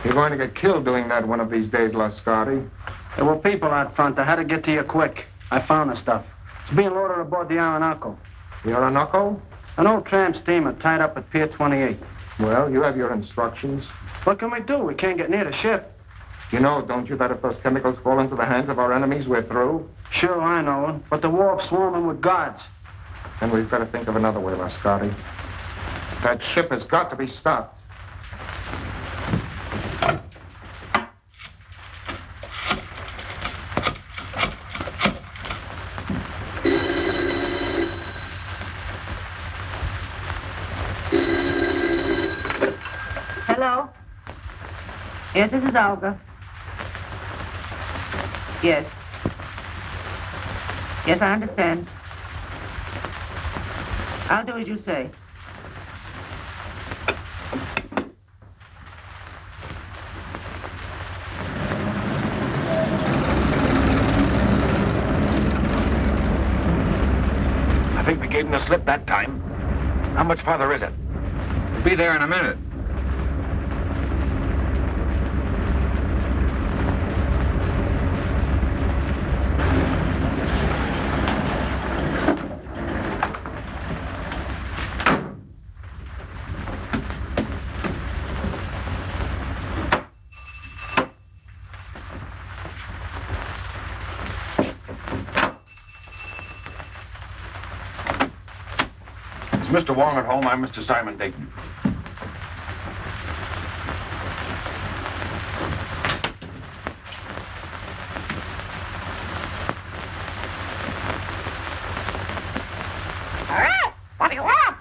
You're going to get killed doing that one of these days, Lascari. There were people out front. I had to get to you quick. I found the stuff. It's being loaded aboard the Orinoco. The Orinoco? An old tramp steamer tied up at Pier 28. Well, you have your instructions. What can we do? We can't get near the ship. You know, don't you, that if those chemicals fall into the hands of our enemies, we're through? Sure, I know. But the wharf's swarming with guards. Then we've got to think of another way, Lascari. That ship has got to be stopped. Hello? Yes, this is Olga. Yes. Yes, I understand. I'll do as you say. I think we gave him the slip that time. How much farther is it? We'll be there in a minute. Mr. Wong at home? I'm Mr. Simon Dayton. What do you want?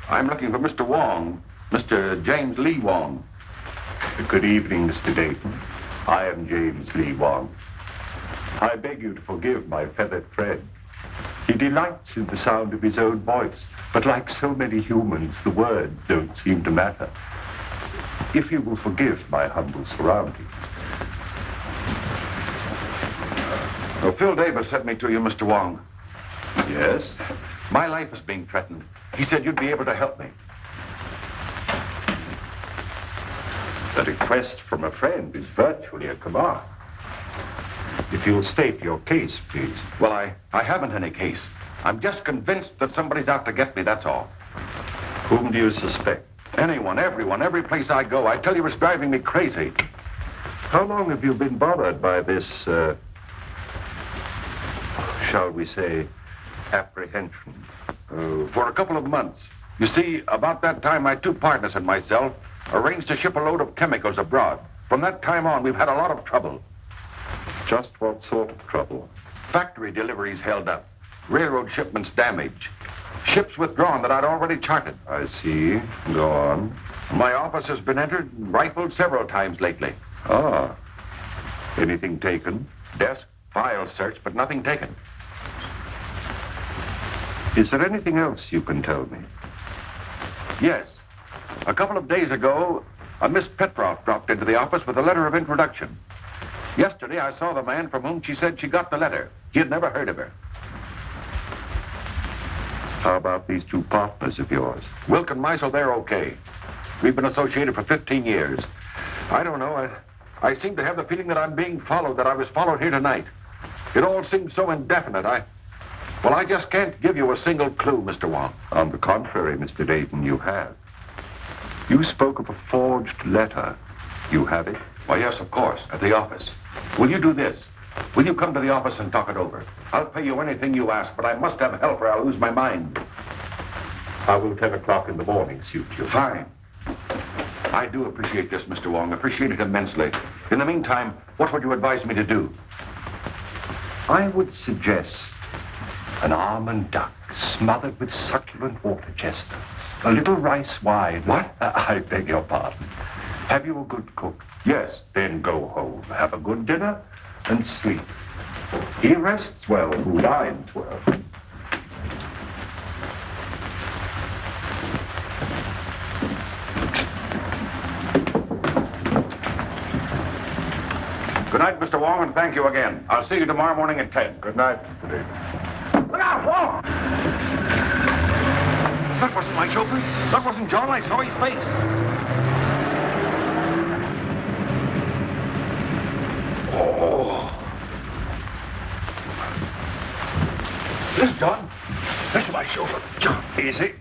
I'm looking for Mr. Wong, Mr. James Lee Wong. Good evening, Mr. Dayton. I am James Lee Wong. I beg you to forgive my feathered friend. He delights in the sound of his own voice, but like so many humans, the words don't seem to matter. If you will forgive my humble surroundings. Well, Phil Davis sent me to you, Mr. Wong. Yes? My life is being threatened. He said you'd be able to help me. A request from a friend is virtually a command. If you'll state your case, please. Well, I haven't any case. I'm just convinced that somebody's out to get me, that's all. Whom do you suspect? Anyone, everyone, every place I go. I tell you, it's driving me crazy. How long have you been bothered by this, shall we say, apprehension? For a couple of months. You see, about that time, my two partners and myself arranged to ship a load of chemicals abroad. From that time on, we've had a lot of trouble. Just what sort of trouble? Factory deliveries held up. Railroad shipments damaged. Ships withdrawn that I'd already charted. I see. Go on. My office has been entered and rifled several times lately. Ah. Anything taken? Desk, files searched, but nothing taken. Is there anything else you can tell me? Yes. A couple of days ago, a Miss Petroff dropped into the office with a letter of introduction. Yesterday, I saw the man from whom she said she got the letter. He had never heard of her. How about these two partners of yours? Wilk and Meisel, they're okay. We've been associated for 15 years. I don't know. I seem to have the feeling that I'm being followed, that I was followed here tonight. It all seems so indefinite. I just can't give you a single clue, Mr. Wong. On the contrary, Mr. Dayton, you have. You spoke of a forged letter. You have it? Why, yes, of course, at the office. Will you do this? Will you come to the office and talk it over? I'll pay you anything you ask, but I must have help or I'll lose my mind. How will 10 o'clock in the morning suit you? Fine. I do appreciate this, Mr. Wong. Appreciate it immensely. In the meantime, what would you advise me to do? I would suggest an almond duck smothered with succulent water chestnuts. A little rice wine. What? I beg your pardon. Have you a good cook? Yes. Then go home, have a good dinner, and sleep. He rests well who dines well. Good night, Mr. Wong, and thank you again. I'll see you tomorrow morning at 10. Good night, Mr. Davis. Look out, Wong! That wasn't my chauffeur. That wasn't John. I saw his face. Listen, John. Listen to my shoulder. John, easy.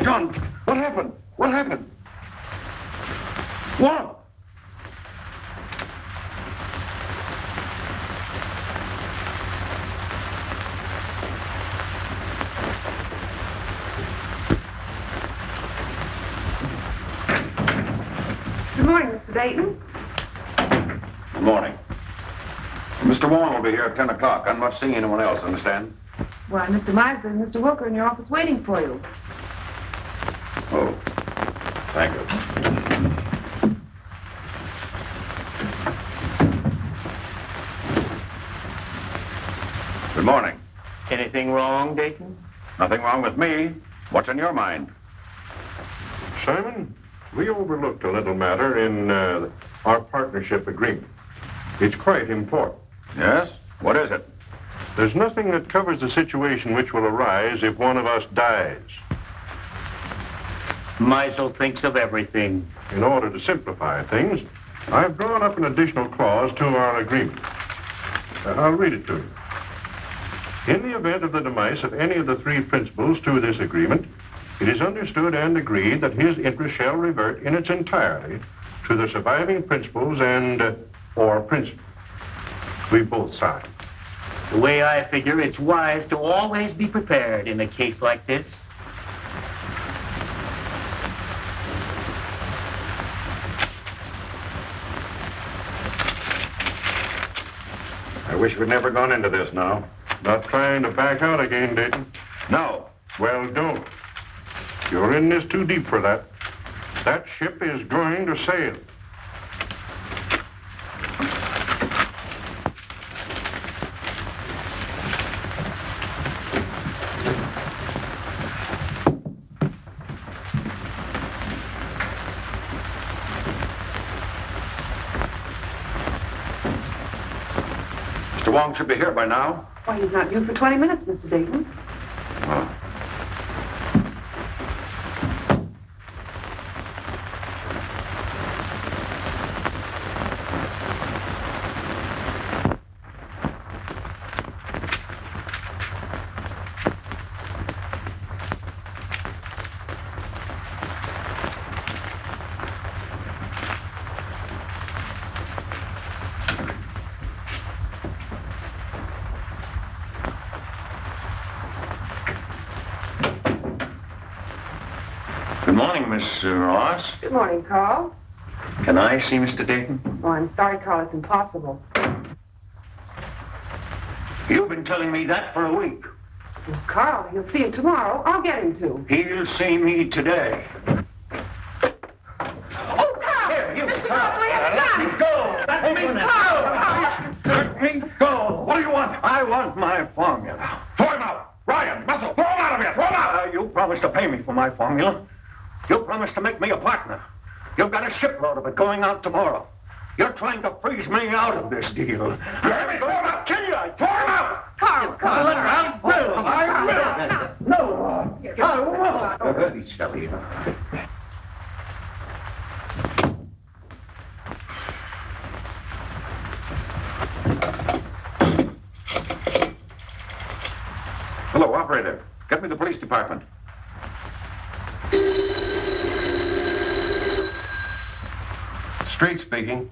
John, what happened? What happened? What? Good morning, Mr. Dayton. Good morning. Mr. Wong will be here at 10 o'clock. I'm not seeing anyone else, understand? Why, Mr. Meisler and Mr. Wilker in your office waiting for you. Oh, thank you. Good morning. Anything wrong, Dayton? Nothing wrong with me. What's on your mind? Simon, we overlooked a little matter in our partnership agreement. It's quite important. Yes? What is it? There's nothing that covers the situation which will arise if one of us dies. Meisel thinks of everything. In order to simplify things, I've drawn up an additional clause to our agreement. I'll read it to you. In the event of the demise of any of the three principals to this agreement, it is understood and agreed that his interest shall revert in its entirety to the surviving principals and, or principal. We both sign. The way I figure, it's wise to always be prepared in a case like this. I wish we'd never gone into this now. Not trying to back out again, Dayton? No. Well, don't. You're in this too deep for that. That ship is going to sail. Mr. Wong should be here by now. Why, he's not due for 20 minutes, Mr. Dayton. Oh. Good morning, Miss Ross. Good morning, Carl. Can I see Mr. Dayton? Oh, I'm sorry, Carl. It's impossible. You've been telling me that for a week. Well, Carl, he'll see you tomorrow. I'll get him to. He'll see me today. Oh, Carl! Here, you Mr. Carl. Wiley has Let gun! me go! Let me go! Let me go! What do you want? I want my formula. Throw him out! Ryan, Muscle, throw him out of here! Throw him out! You promised to pay me for my formula. You promised to make me a partner. You've got a shipload of it going out tomorrow. You're trying to freeze me out of this deal. You hear me? Throw him out! Kill you! Throw him out! Carl, Carl! I will! No! I won't! Silly. Hello, operator. Get me the police department. Street speaking.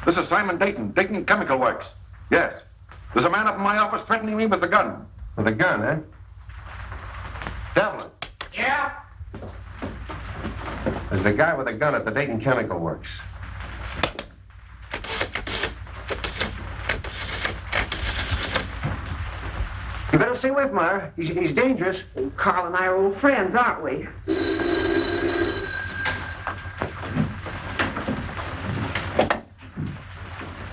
This is Simon Dayton, Dayton Chemical Works. Yes. There's a man up in my office threatening me with a gun. With a gun, eh? Devlin. Yeah? There's a guy with a gun at the Dayton Chemical Works. You better stay away from her. He's dangerous. Oh, Carl and I are old friends, aren't we?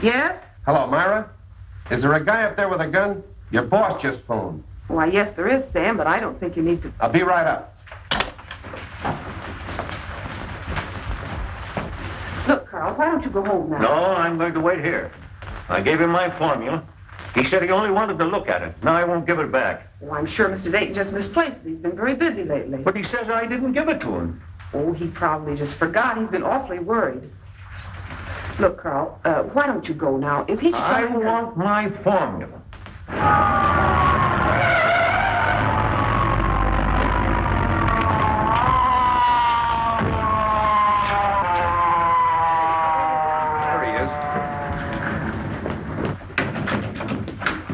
Yes? Hello, Myra. Is there a guy up there with a gun? Your boss just phoned. Why, yes, there is, Sam, but I don't think you need to... I'll be right up. Look, Carl, why don't you go home now? No, I'm going to wait here. I gave him my formula. He said he only wanted to look at it. Now I won't give it back. Oh, I'm sure Mr. Dayton just misplaced it. He's been very busy lately. But he says I didn't give it to him. Oh, he probably just forgot. He's been awfully worried. Look, Carl, why don't you go now? If he's I trying to... want my formula.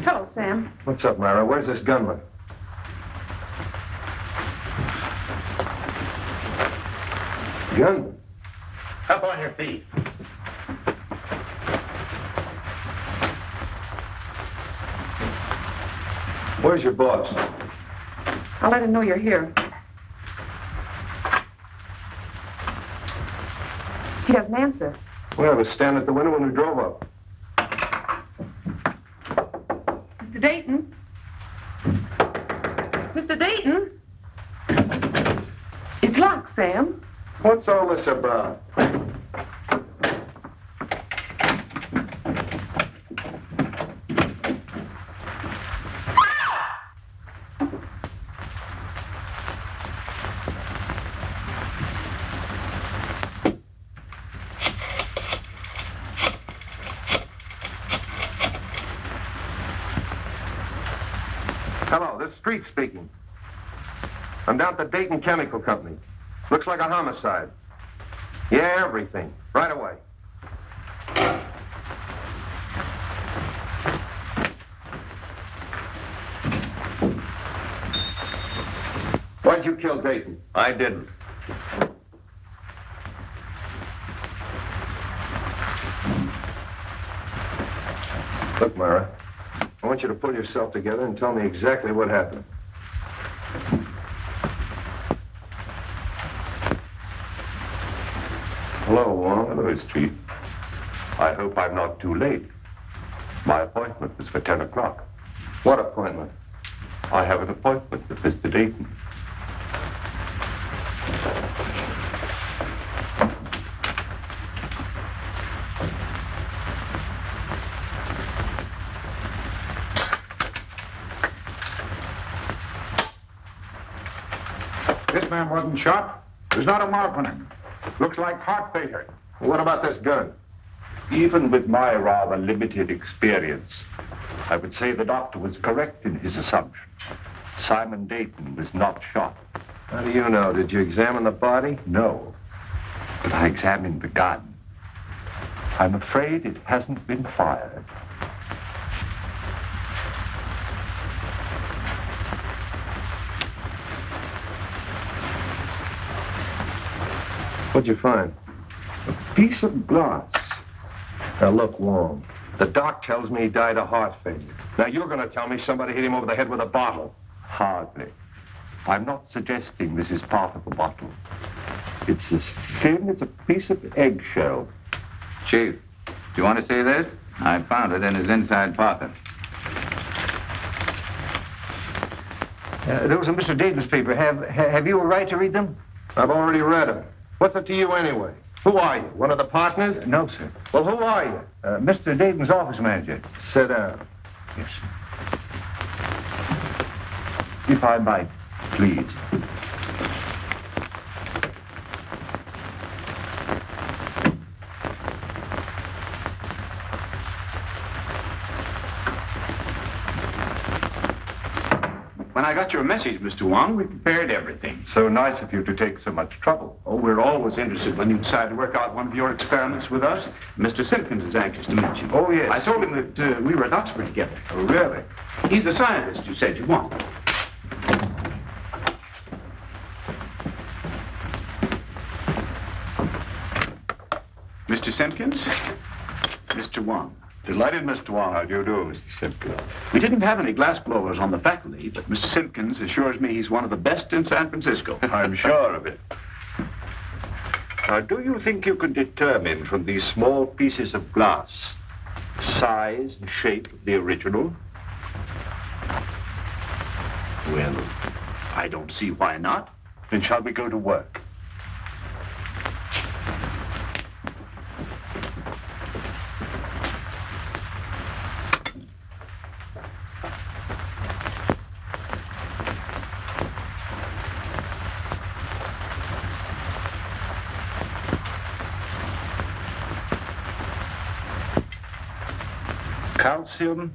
Hello, Sam. What's up, Myra? Where's this gunman? Gunman? Up on your feet. Where's your boss? I'll let him know you're here. He doesn't answer. Well, I was standing at the window when we drove up. Mr. Dayton? Mr. Dayton? It's locked, Sam. What's all this about? Hello, this is Street speaking. I'm down at the Dayton Chemical Company. Looks like a homicide. Yeah, everything. Right away. Why'd you kill Dayton? I didn't. Look, Myra, I want you to pull yourself together and tell me exactly what happened. Hello, Wong. Hello, Street. I hope I'm not too late. My appointment was for 10 o'clock. What appointment? I have an appointment with Mr. Dayton. This man wasn't shot. There's not a mark on him. Looks like heart failure. What about this gun? Even with my rather limited experience, I would say the doctor was correct in his assumption. Simon Dayton was not shot. How do you know? Did you examine the body? No, but I examined the gun. I'm afraid it hasn't been fired. What'd you find? A piece of glass. Now, look, Wong, the doc tells me he died of heart failure. Now, you're going to tell me somebody hit him over the head with a bottle. Hardly. I'm not suggesting this is part of a bottle. It's as thin as a piece of eggshell. Chief, do you want to see this? I found it in his inside pocket. Those are Mr. Dayton's papers. Have you a right to read them? I've already read them. What's it to you anyway? Who are you? One of the partners? No, sir. Well, who are you? Mr. Dayton's office manager. Sit down. Yes, sir. If I might, please. When I got your message, Mr. Wong, we prepared everything. So nice of you to take so much trouble. Oh, we're always interested when you decide to work out one of your experiments with us. Mr. Simpkins is anxious to meet you. Oh, yes. I told him that we were at Oxford together. Oh, really? He's the scientist you said you wanted. Mr. Simpkins, Mr. Wong. Delighted, Mr. Wong. How do you do, Mr. Simpkins? We didn't have any glass blowers on the faculty, but Mr. Simpkins assures me he's one of the best in San Francisco. I'm sure of it. Now, do you think you can determine from these small pieces of glass size and shape of the original? Well, I don't see why not. Then shall we go to work? Calcium,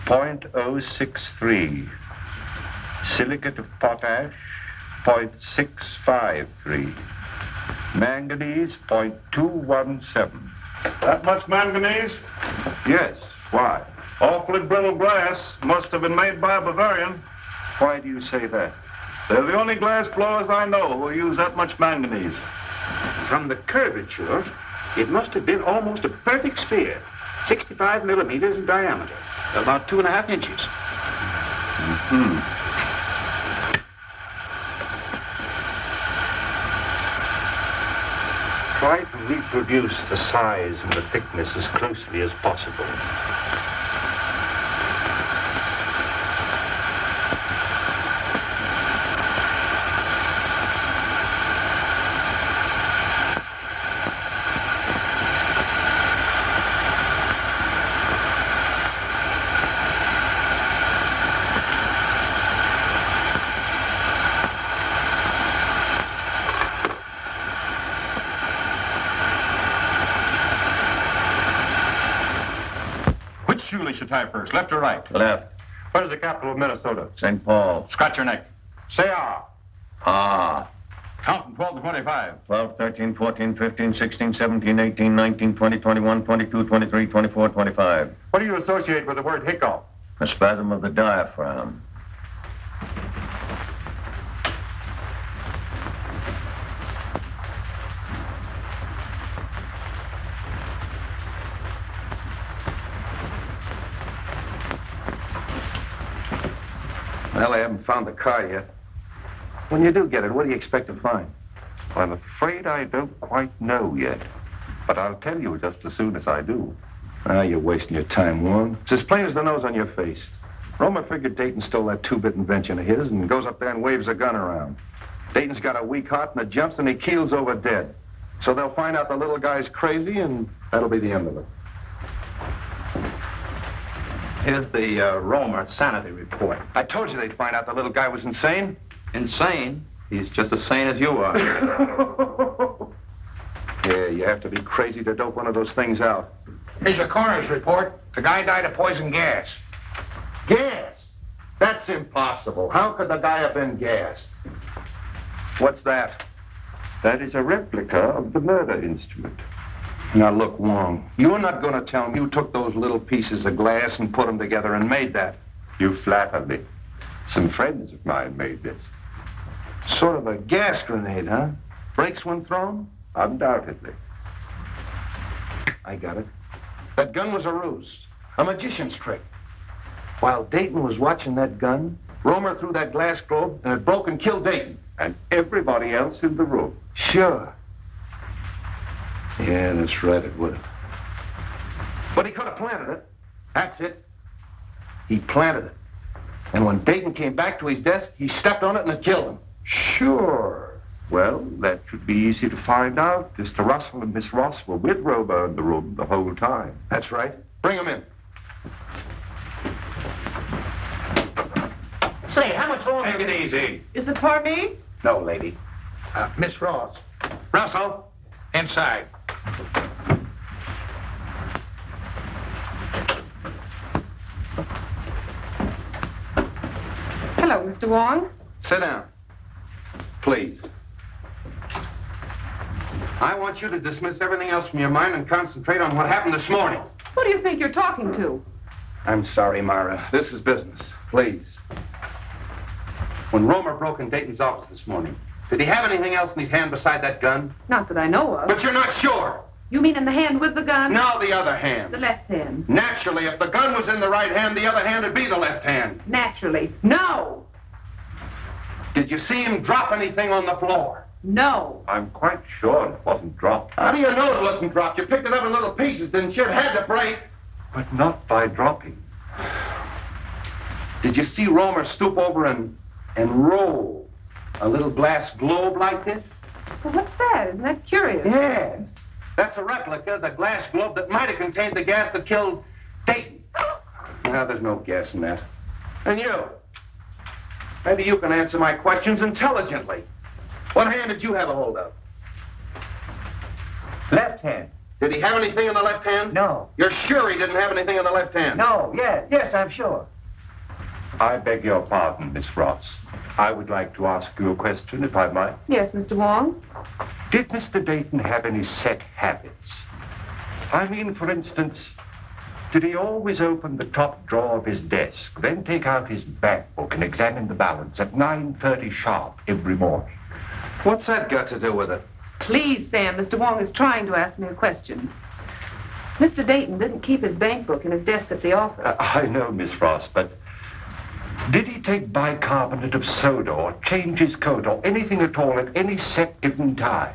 0.063. Silicate of potash, 0.653. Manganese, 0.217. That much manganese? Yes, why? Awfully brittle glass. Must have been made by a Bavarian. Why do you say that? They're the only glass blowers I know who use that much manganese. From the curvature, it must have been almost a perfect sphere. 65 millimeters in diameter. About 2.5 inches. Try to reproduce the size and the thickness as closely as possible. Tie first, left or right? Left. What is the capital of Minnesota? St. Paul. Scratch your neck. Say ah. Ah. Count from 12 to 25. 12, 13, 14, 15, 16, 17, 18, 19, 20, 21, 22, 23, 24, 25. What do you associate with the word hiccough? A spasm of the diaphragm. Well, I haven't found the car yet. When you do get it, what do you expect to find? I'm afraid I don't quite know yet. But I'll tell you just as soon as I do. Ah, you're wasting your time, Wong. It's as plain as the nose on your face. Roemer figured Dayton stole that two-bit invention of his and goes up there and waves a gun around. Dayton's got a weak heart and it jumps and he keels over dead. So they'll find out the little guy's crazy and that'll be the end of it. Here's the Roemer sanity report. I told you they'd find out the little guy was insane. Insane? He's just as sane as you are. Yeah, you have to be crazy to dope one of those things out. Here's the coroner's report. The guy died of poison gas. Gas? That's impossible. How could the guy have been gassed? What's that? That is a replica of the murder instrument. Now, look, Wong, you're not going to tell me you took those little pieces of glass and put them together and made that. You flatter me. Some friends of mine made this. Sort of a gas grenade, huh? Breaks when thrown? Undoubtedly. I got it. That gun was a ruse, a magician's trick. While Dayton was watching that gun, Roemer threw that glass globe and it broke and killed Dayton. And everybody else in the room. Sure. Yeah, that's right, it would have. But he could have planted it. That's it. He planted it. And when Dayton came back to his desk, he stepped on it and it killed him. Sure. Well, that should be easy to find out. Mr. Russell and Miss Ross were with Roemer in the room the whole time. That's right. Bring him in. Say, how much longer? Take it easy. Is it for me? No, lady. Miss Ross. Russell, inside. Hello, Mr. Wong. Sit down. Please. I want you to dismiss everything else from your mind and concentrate on what happened this morning. Who do you think you're talking to? I'm sorry, Myra. This is business. Please. When Roemer broke in Dayton's office this morning, did he have anything else in his hand beside that gun? Not that I know of. But you're not sure. You mean in the hand with the gun? No, the other hand. The left hand. Naturally, if the gun was in the right hand, the other hand would be the left hand. Naturally. No! Did you see him drop anything on the floor? No. I'm quite sure it wasn't dropped. How do you know it wasn't dropped? You picked it up in little pieces, didn't you? It had to break. But not by dropping. Did you see Roemer stoop over and roll a little glass globe like this? Well, what's that? Isn't that curious? Yes. That's a replica of the glass globe that might have contained the gas that killed Dayton. Now, there's no gas in that. And you? Maybe you can answer my questions intelligently. What hand did you have a hold of? Left hand. Did he have anything in the left hand? No. You're sure he didn't have anything in the left hand? No, yes, I'm sure. I beg your pardon, Miss Ross. I would like to ask you a question, if I might. Yes, Mr. Wong? Did Mr. Dayton have any set habits? I mean, for instance, did he always open the top drawer of his desk, then take out his bank book and examine the balance at 9:30 sharp every morning? What's that got to do with it? Please, Sam, Mr. Wong is trying to ask me a question. Mr. Dayton didn't keep his bank book in his desk at the office. I know, Miss Ross, but did he take bicarbonate of soda or change his coat or anything at all at any set given time?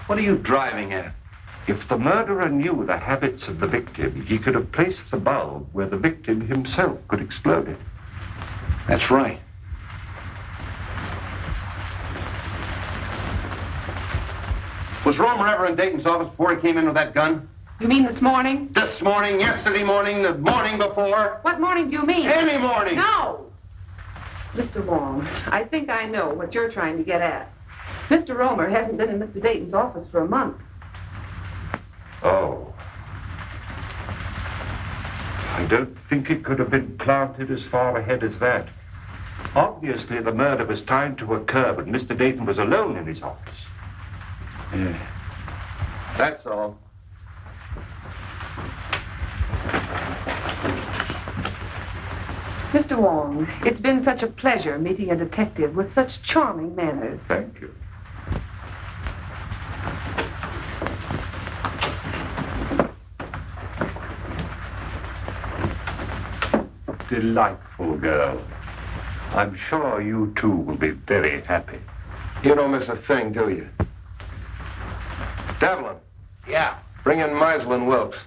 What are you driving at? If the murderer knew the habits of the victim, he could have placed the bulb where the victim himself could explode it. That's right. Was Roemer ever in Dayton's office before he came in with that gun? You mean this morning? This morning, yesterday morning, the morning before? What morning do you mean? Any morning! No! Mr. Wong, I think I know what you're trying to get at. Mr. Roemer hasn't been in Mr. Dayton's office for a month. Oh. I don't think it could have been planted as far ahead as that. Obviously, the murder was timed to occur, but Mr. Dayton was alone in his office. Yeah. That's all. Mr. Wong, it's been such a pleasure meeting a detective with such charming manners. Thank you. Delightful girl. I'm sure you two will be very happy. You don't miss a thing, do you? Devlin. Yeah. Bring in Meisel and Wilkes.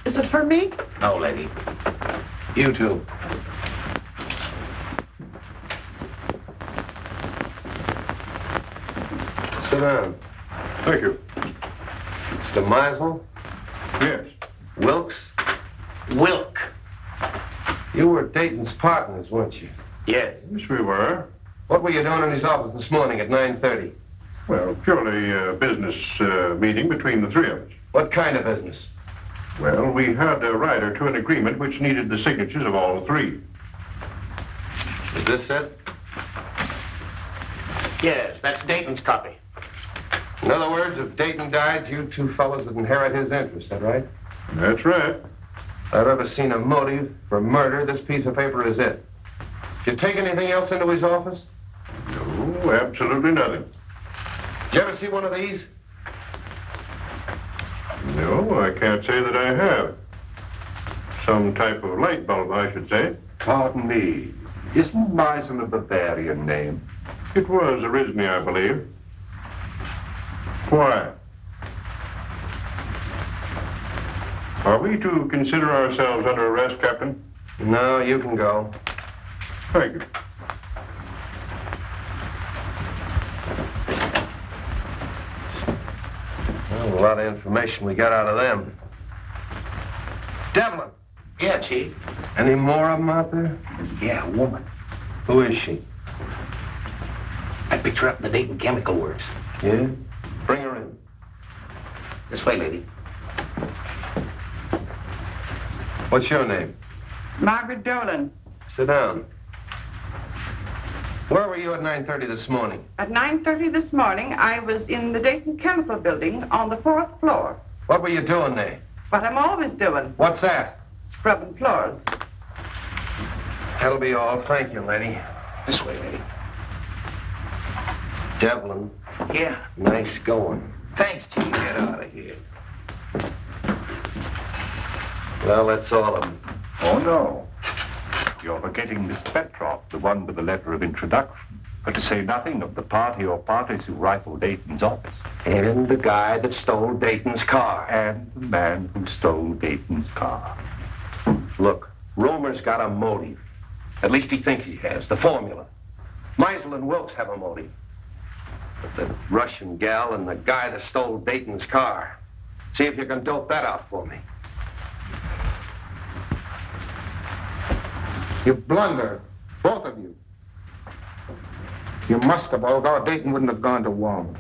Is it for me? No, lady. You two. Sit down. Thank you. Mr. Meisel? Yes. Wilkes? Wilk. You were Dayton's partners, weren't you? Yes. Yes, we were. What were you doing in his office this morning at 9:30? Well, purely a business meeting between the three of us. What kind of business? Well, we had a rider to an agreement which needed the signatures of all three. Is this it? Yes, that's Dayton's copy. In other words, if Dayton died, you two fellows would inherit his interest, is that right? That's right. If I've ever seen a motive for murder, this piece of paper is it. Did you take anything else into his office? No, absolutely nothing. Did you ever see one of these? No, I can't say that I have. Some type of light bulb, I should say. Pardon me. Isn't Meisel a Bavarian name? It was originally, I believe. Why? Are we to consider ourselves under arrest, Captain? No, you can go. Thank you. Well, a lot of information we got out of them. Devlin, Yeah, Chief. any more of them out there? Yeah, a woman. Who is she? I picked her up in the Dayton Chemical Works. Yeah? Bring her in. This way, lady. What's your name? Margaret Dolan. Sit down. Where were you at 9:30 this morning? At 9:30 this morning, I was in the Dayton Chemical Building on the 4th floor. What were you doing there? What I'm always doing, What's that? scrubbing floors. That'll be all. Thank you, lady. This way, lady. Devlin, Yeah. nice going. Thanks, Chief. Get out of here. Well, that's all of them. Oh, no. You're forgetting Mr. Petroff, the one with the letter of introduction. But to say nothing of the party or parties who rifled Dayton's office. And the guy that stole Dayton's car. And the man who stole Dayton's car. Look, Roemer's got a motive. At least he thinks he has. The formula. Meisel and Wilkes have a motive. But the Russian gal and the guy that stole Dayton's car. See if you can dope that out for me. You blunder, both of you. You must have, or Dayton wouldn't have gone to Wong.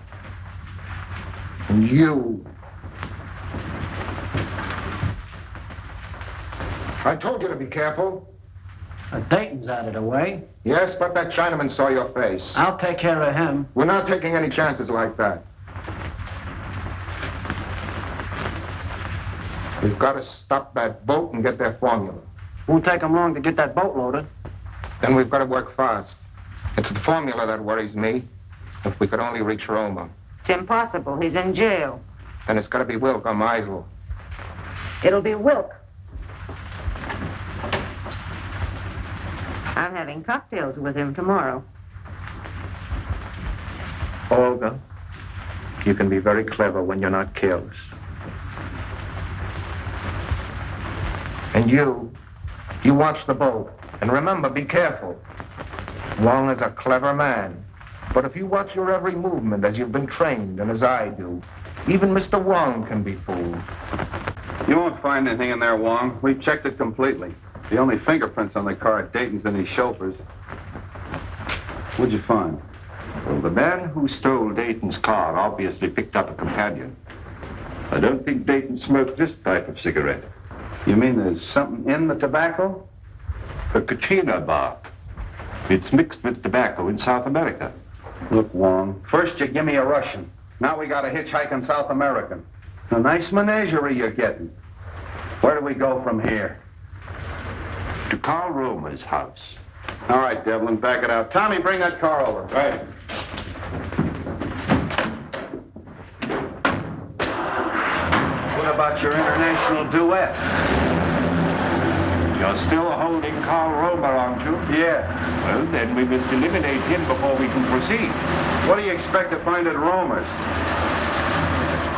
And you I told you to be careful. Dayton's out of the way. Yes, but that Chinaman saw your face. I'll take care of him. We're not taking any chances like that. We've got to stop that boat and get their formula. Won't take him long to get that boat loaded. Then we've got to work fast. It's the formula that worries me. If we could only reach Roemer. It's impossible. He's in jail. Then it's got to be Wilk or Meisel. It'll be Wilk. I'm having cocktails with him tomorrow. Olga, you can be very clever when you're not careless. And you watch the boat. And remember, be careful. Wong is a clever man. But if you watch your every movement as you've been trained and as I do, even Mr. Wong can be fooled. You won't find anything in there, Wong. We've checked it completely. The only fingerprints on the car at Dayton's and his chauffeurs. What'd you find? Well, the man who stole Dayton's car obviously picked up a companion. I don't think Dayton smoked this type of cigarette. You mean there's something in the tobacco? A Kachina bark. It's mixed with tobacco in South America. Look, Wong, first you give me a Russian. Now we got a hitchhiking South American. A nice menagerie you're getting. Where do we go from here? To Carl Roemer's house. All right, Devlin, back it out. Tommy, bring that car over. Right. What about your international duet? You're still holding Carl Roemer, aren't you? Yeah. Well, then we must eliminate him before we can proceed. What do you expect to find at Roemer's?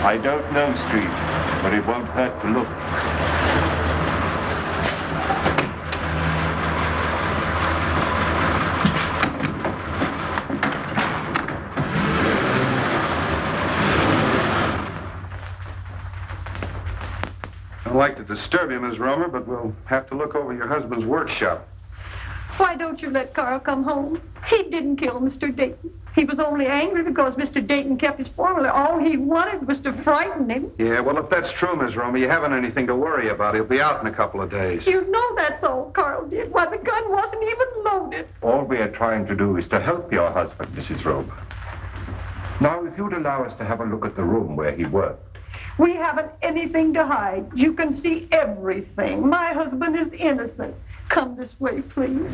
I don't know, Street, but it won't hurt to look. I'd like to disturb you, Miss Roemer, but we'll have to look over your husband's workshop. Why don't you let Carl come home? He didn't kill Mr. Dayton. He was only angry because Mr. Dayton kept his formula. All he wanted was to frighten him. Yeah, well, if that's true, Miss Roemer, you haven't anything to worry about. He'll be out in a couple of days. You know that's all Carl did. Why, the gun wasn't even loaded. All we are trying to do is to help your husband, Mrs. Roemer. Now, if you'd allow us to have a look at the room where he worked. We haven't anything to hide. You can see everything. My husband is innocent. Come this way, please.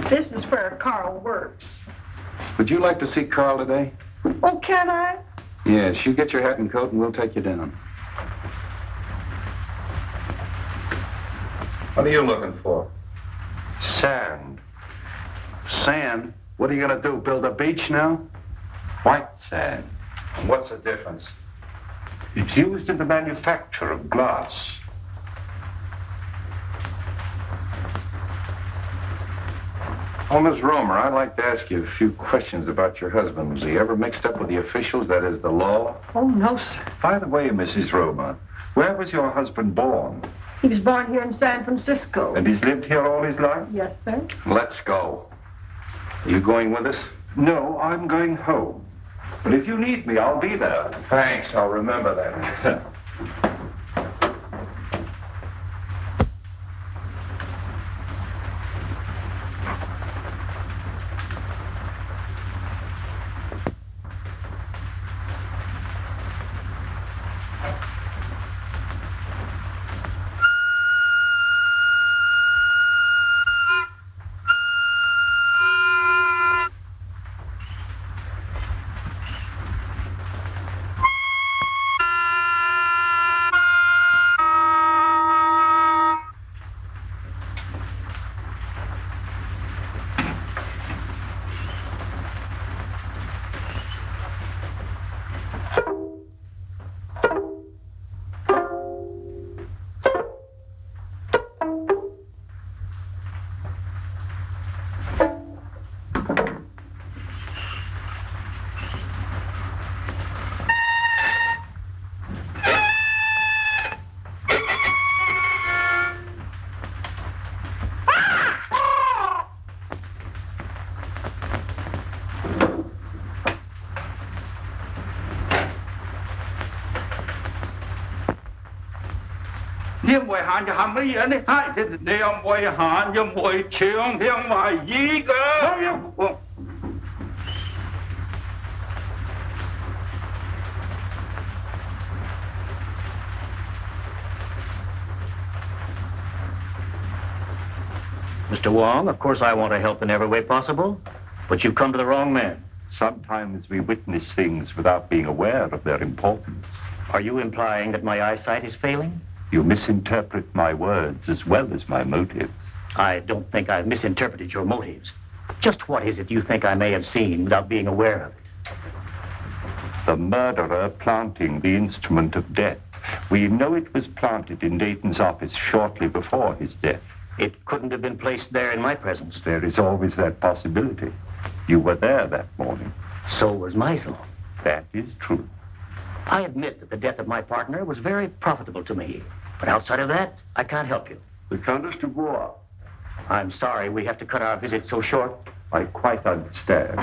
This is where Carl works. Would you like to see Carl today? Oh, can I? Yes, you get your hat and coat and we'll take you down. What are you looking for? Sand. Sand? What are you going to do, build a beach now? White sand. What's the difference? It's used in the manufacture of glass. Oh, Miss Roemer, I'd like to ask you a few questions about your husband. Was he ever mixed up with the officials, that is, the law? Oh, no, sir. By the way, Mrs. Roemer, where was your husband born? He was born here in San Francisco. And he's lived here all his life? Yes, sir. Let's go. Are you going with us? No, I'm going home. But if you need me, I'll be there. Thanks, I'll remember that. 因為限就限乜嘢呢？係你又唔會限，又唔會搶，又唔係依個。Mr. Wong, of course I want to help in every way possible, but you've come to the wrong man. Sometimes we witness things without being aware of their importance. Are you implying that my eyesight is failing? You misinterpret my words as well as my motives. I don't think I've misinterpreted your motives. Just what is it you think I may have seen without being aware of it? The murderer planting the instrument of death. We know it was planted in Dayton's office shortly before his death. It couldn't have been placed there in my presence. There is always that possibility. You were there that morning. So was Meisel. That is true. I admit that the death of my partner was very profitable to me. But outside of that, I can't help you. The Countess de Bois. I'm sorry we have to cut our visit so short. I quite understand.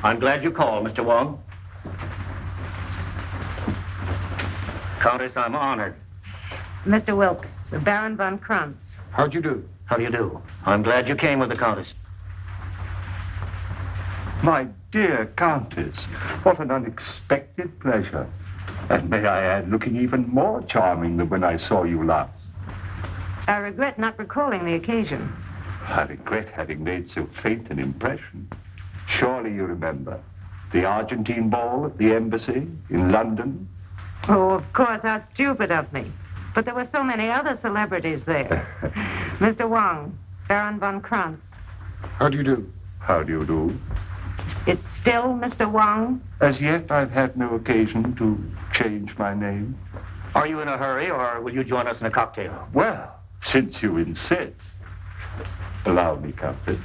I'm glad you called, Mr. Wong. Countess, I'm honored. Mr. Wilk, the Baron von Kranz. How'd you do? How do you do? I'm glad you came with the Countess. My dear Countess, what an unexpected pleasure. And may I add, looking even more charming than when I saw you last. I regret not recalling the occasion. I regret having made so faint an impression. Surely you remember the Argentine ball at the embassy in London? Oh, of course, how stupid of me. But there were so many other celebrities there. Mr. Wong, Baron von Kranz. How do you do? How do you do? It's still Mr. Wong? As yet, I've had no occasion to change my name. Are you in a hurry, or will you join us in a cocktail? Well, since you insist, allow me, Countess.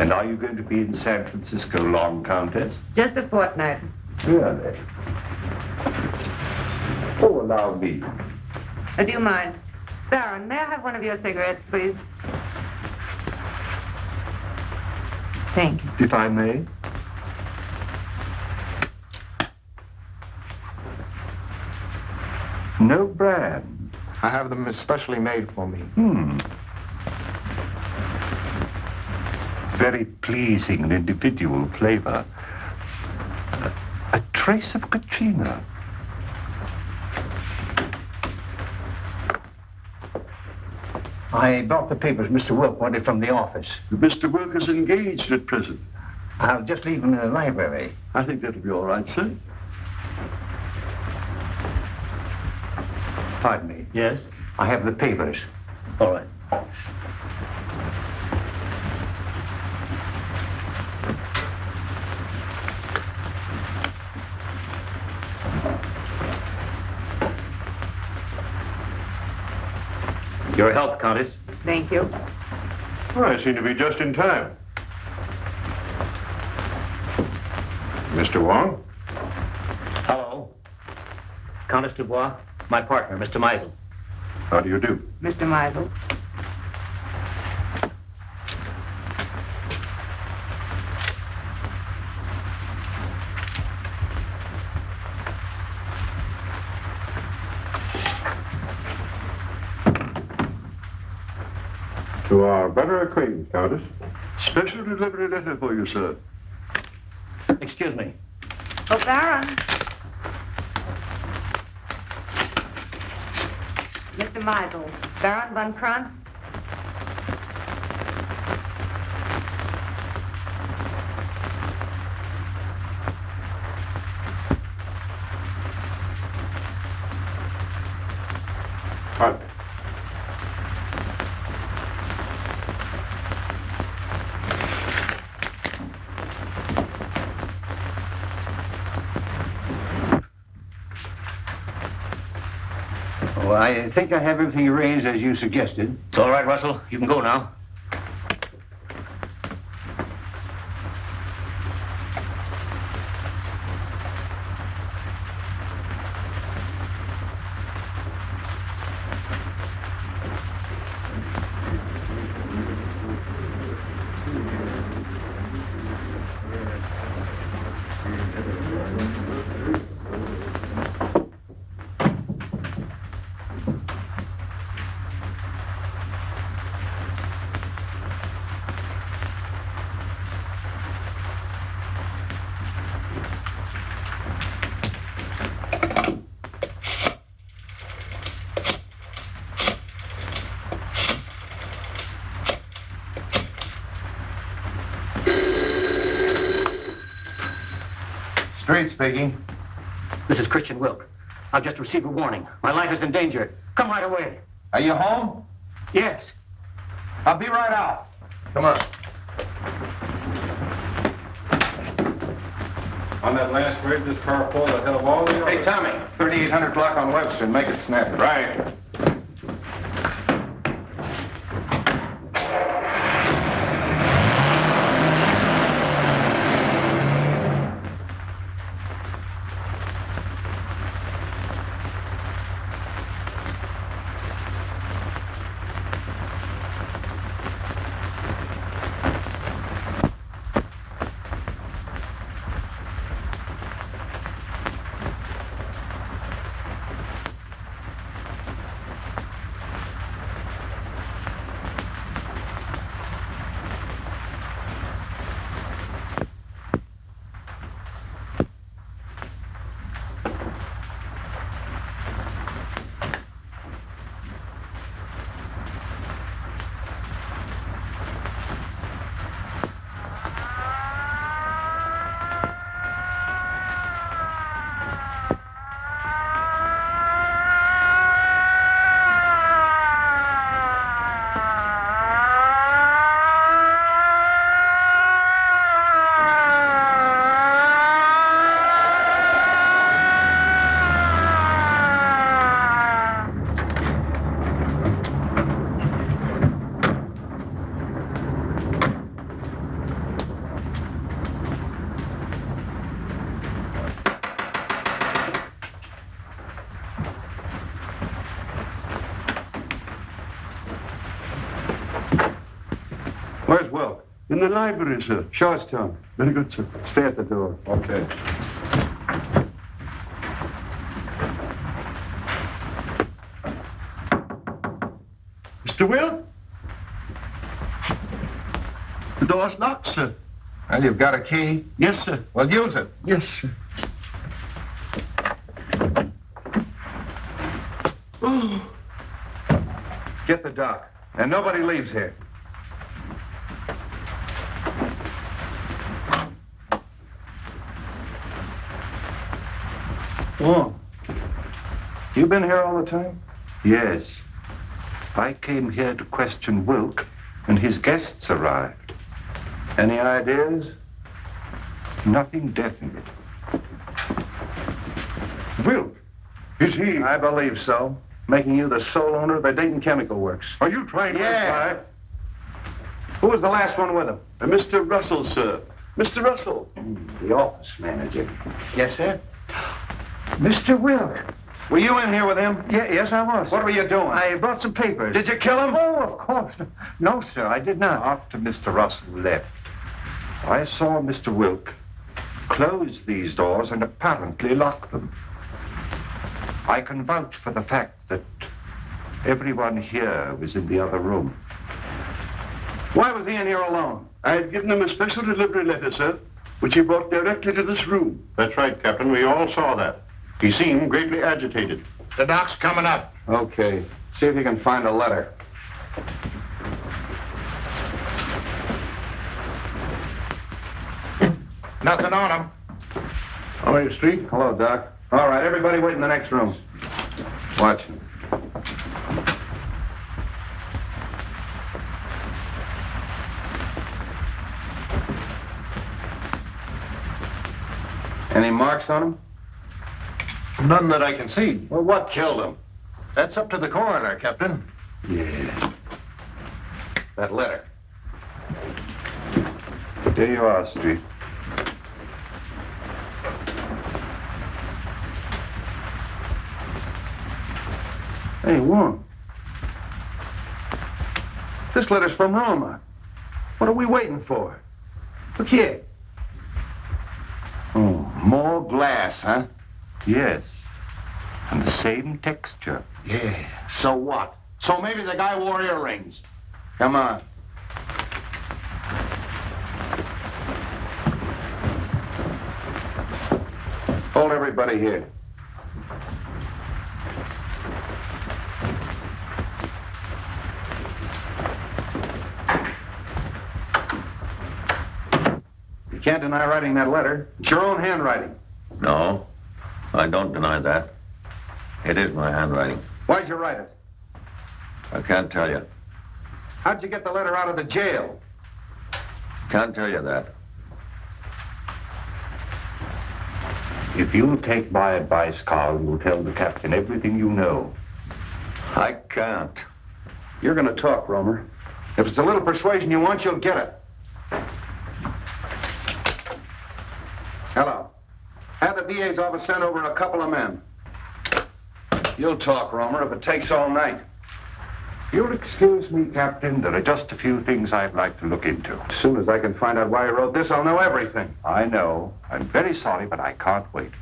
And are you going to be in San Francisco long, Countess? Just a fortnight. Really? Oh, allow me. Do you mind? Baron, may I have one of your cigarettes, please? Thank you. If I may. No brand. I have them especially made for me. Very pleasing and individual flavor. A trace of Katrina. I brought the papers Mr. Wilk wanted from the office. Mr. Wilk is engaged at present. I'll just leave them in the library. I think that'll be all right, sir. Pardon me. Yes? I have the papers. All right. Your health, Countess. Thank you. Well, I seem to be just in time. Mr. Wong? Hello. Countess Dubois, my partner, Mr. Meisel. How do you do? Mr. Meisel. To our better acquaintance, Countess. Special delivery letter for you, sir. Excuse me. Oh, Baron. Mr. Meisel, Baron von Kranz. Hi. Well, I think I have everything arranged as you suggested. It's all right, Russell. You can go now. Street speaking. This is Christian Wilk. I've just received a warning. My life is in danger. Come right away. Are you home? Yes. I'll be right out. Come on. On that last rig, this car pulled ahead of all the others. Hey, Tommy, 3800 block on Webster. Make it snappy. Right. Where's Wilk? In the library, sir. Show us to him. Very good, sir. Stay at the door. Okay. Mr. Will? The door's locked, sir. Well, you've got a key? Yes, sir. Well, use it. Yes, sir. Oh. Get the dock. And nobody leaves here. Oh. You been here all the time? Yes. I came here to question Wilk, and his guests arrived. Any ideas? Nothing definite. Wilk? Is he? I believe so. Making you the sole owner of the Dayton Chemical Works. Are you trying to imply? Who was the last one with him? Mr. Russell, sir. Mr. Russell. The office manager. Yes, sir? Mr. Wilk. Were you in here with him? Yes, I was. What were you doing? I brought some papers. Did you kill him? Oh, of course. No, sir, I did not. After Mr. Russell left, I saw Mr. Wilk close these doors and apparently lock them. I can vouch for the fact that everyone here was in the other room. Why was he in here alone? I had given him a special delivery letter, sir, which he brought directly to this room. That's right, Captain. We all saw that. He seemed greatly agitated. The doc's coming up. Okay. See if you can find a letter. Nothing on him. How are you, Street? Hello, Doc. All right, everybody wait in the next room. Watch him. Any marks on him? None that I can see. Well, what killed him? That's up to the coroner, Captain. Yeah. That letter. There you are, Street. Hey, Wong. This letter's from Roemer. What are we waiting for? Look here. Oh, More glass, huh? yes. And the same texture. Yeah. So what? So maybe the guy wore earrings. Come on. Hold everybody here. You can't deny writing that letter. It's your own handwriting. No, I don't deny that. It is my handwriting. Why'd you write it? I can't tell you. How'd you get the letter out of the jail? Can't tell you that. If you'll take my advice, Carl, you'll tell the captain everything you know. I can't. You're going to talk, Roemer. If it's a little persuasion you want, you'll get it. Hello. Have the DA's office send over a couple of men. You'll talk, Roemer, if it takes all night. You'll excuse me, Captain. There are just a few things I'd like to look into. As soon as I can find out why you wrote this, I'll know everything. I know. I'm very sorry, but I can't wait.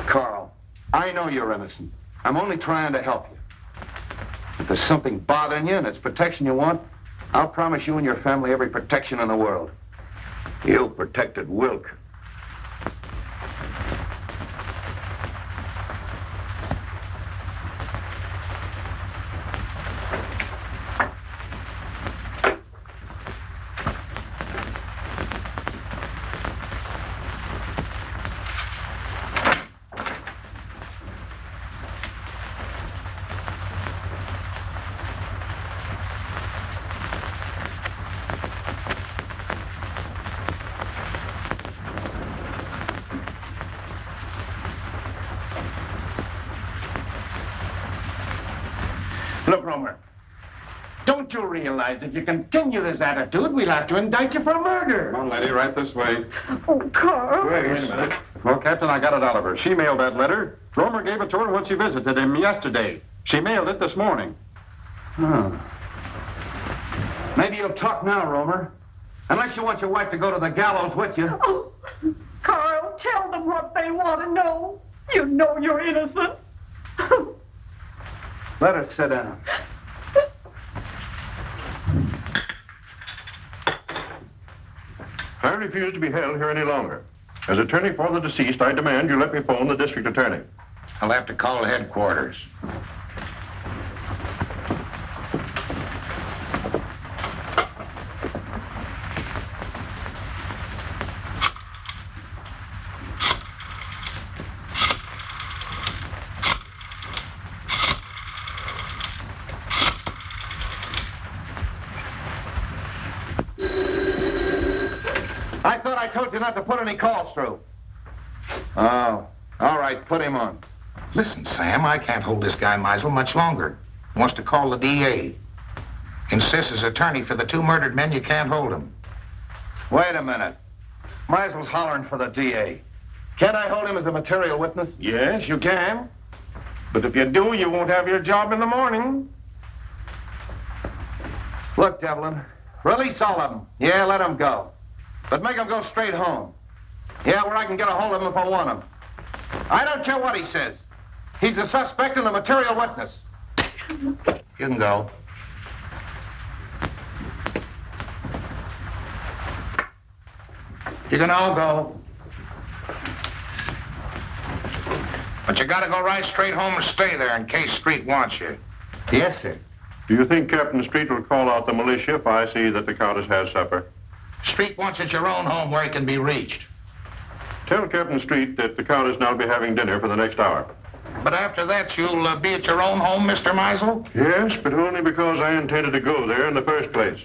Carl, I know you're innocent. I'm only trying to help you. If there's something bothering you and it's protection you want, I'll promise you and your family every protection in the world. You protected Wilk. Look, Roemer, don't you realize if you continue this attitude, we'll have to indict you for murder? Come on, lady, right this way. Oh, Carl. Wait a minute. Well, Captain, I got it out of her. She mailed that letter. Roemer gave it to her when she visited him yesterday. She mailed it this morning. Maybe you'll talk now, Roemer. Unless you want your wife to go to the gallows with you. Oh, Carl, tell them what they want to know. You know you're innocent. Let her sit down. I refuse to be held here any longer. As attorney for the deceased, I demand you let me phone the district attorney. I'll have to call headquarters. I told you not to put any calls through. Oh, all right, put him on. Listen, Sam, I can't hold this guy Meisel much longer. He wants to call the DA. Insists as attorney for the two murdered men, you can't hold him. Wait a minute. Meisel's hollering for the DA. Can't I hold him as a material witness? Yes, you can. But if you do, you won't have your job in the morning. Look, Devlin, release all of them. Yeah, let them go. But make them go straight home. Yeah, where I can get a hold of him if I want him. I don't care what he says. He's a suspect and a material witness. You can go. You can all go. But you gotta go right straight home and stay there in case Street wants you. Yes, sir. Do you think Captain Street will call out the militia if I see that the Countess has supper? Street wants at your own home where he can be reached. Tell Captain Street that the Countess and I'll be having dinner for the next hour. But after that, you'll be at your own home, Mr. Meisel? Yes, but only because I intended to go there in the first place.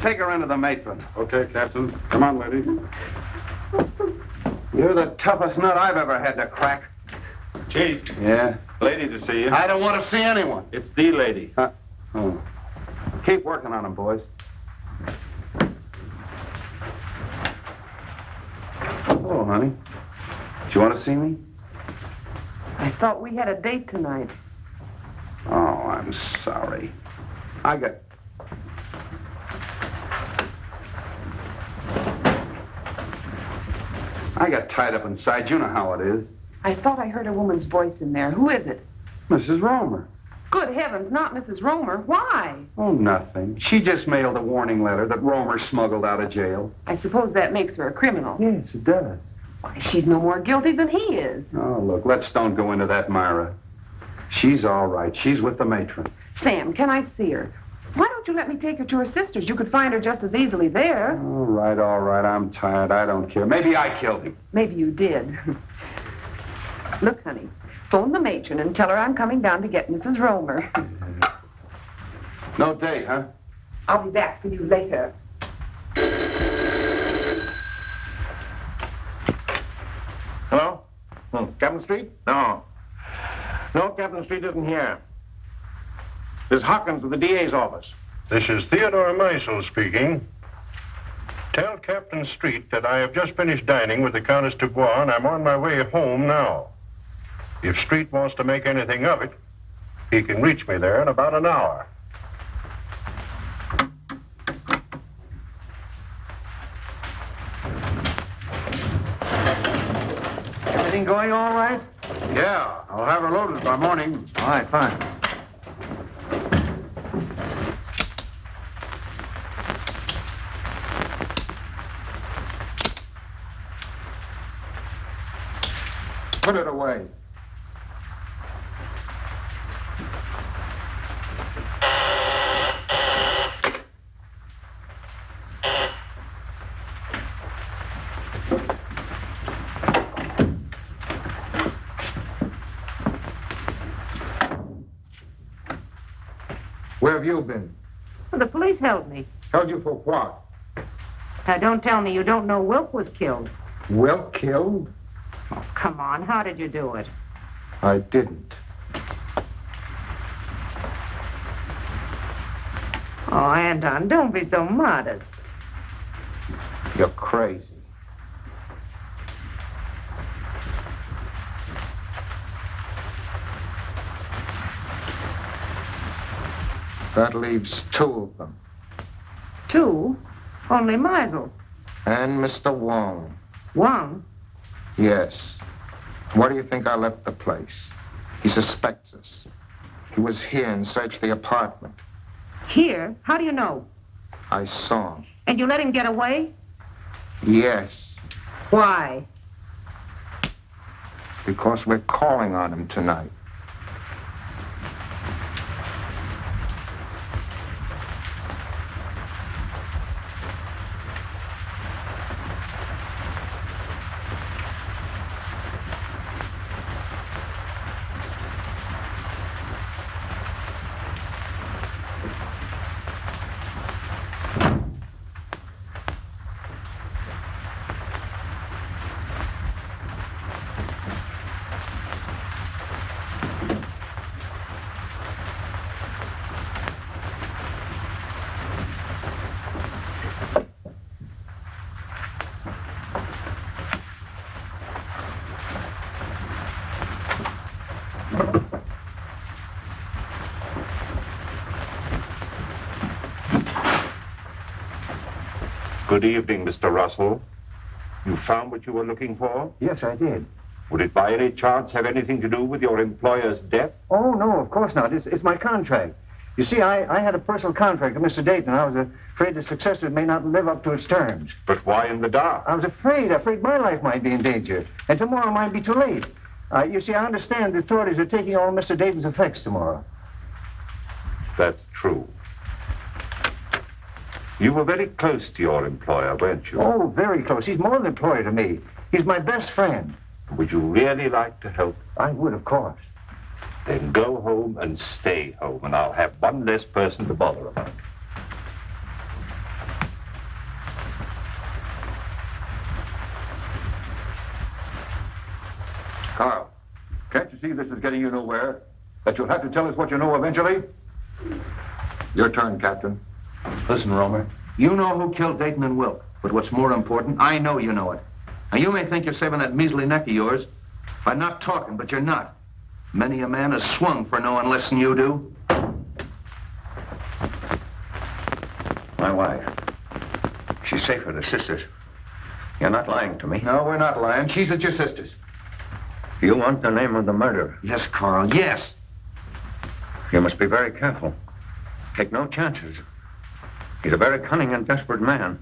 Take her into the matron. Okay, Captain. Come on, lady. You're the toughest nut I've ever had to crack. Chief. Yeah? Lady to see you. I don't want to see anyone. It's the lady. Oh. Keep working on him, boys. Hello, honey. Do you want to see me? I thought we had a date tonight. Oh, I'm sorry. I got tied up inside. You know how it is. I thought I heard a woman's voice in there. Who is it? Mrs. Roemer. Good heavens, not Mrs. Roemer. Why? Oh, nothing. She just mailed a warning letter that Roemer smuggled out of jail. I suppose that makes her a criminal. Yes, it does. Why, she's no more guilty than he is. Oh, look, let's don't go into that, Myra. She's all right. She's with the matron. Sam, can I see her? Why don't you let me take her to her sister's? You could find her just as easily there. All right. I'm tired. I don't care. Maybe I killed him. Maybe you did. Look, honey, phone the matron and tell her I'm coming down to get Mrs. Roemer. No date, huh? I'll be back for you later. Hello? Captain Street? No. No, Captain Street isn't here. There's Hawkins of the DA's office. This is Theodore Meisel speaking. Tell Captain Street that I have just finished dining with the Countess Dubois, and I'm on my way home now. If Street wants to make anything of it, he can reach me there in about an hour. Everything going all right? Yeah, I'll have her loaded by morning. All right, fine. Put it away. Where have you been? Well, the police held me. Held you for what? Now, don't tell me you don't know Wilk was killed. Wilk killed? Oh, come on. How did you do it? I didn't. Oh, Anton, don't be so modest. You're crazy. That leaves two of them. Two? Only Meisel. And Mr. Wong. Wong? Yes. Why do you think I left the place? He suspects us. He was here and searched the apartment. Here? How do you know? I saw him. And you let him get away? Yes. Why? Because we're calling on him tonight. Good evening, Mr. Russell. You found what you were looking for? Yes, I did. Would it by any chance have anything to do with your employer's death? Oh, no, of course not. It's my contract. You see, I had a personal contract with Mr. Dayton. I was afraid the successor may not live up to its terms. But why in the dark? I was afraid my life might be in danger. And tomorrow might be too late. You see, I understand the authorities are taking all Mr. Dayton's effects tomorrow. That's true. You were very close to your employer, weren't you? Oh, very close. He's more than an employer to me. He's my best friend. Would you really like to help? I would, of course. Then go home and stay home, and I'll have one less person to bother about. Carl, can't you see this is getting you nowhere? That you'll have to tell us what you know eventually? Your turn, Captain. Listen, Roemer, you know who killed Dayton and Wilk. But what's more important, I know you know it. Now, you may think you're saving that measly neck of yours by not talking, but you're not. Many a man has swung for knowing less than you do. My wife. She's safe with her sisters. You're not lying to me. No, we're not lying. She's at your sister's. You want the name of the murderer? Yes, Carl, yes. You must be very careful. Take no chances. He's a very cunning and desperate man.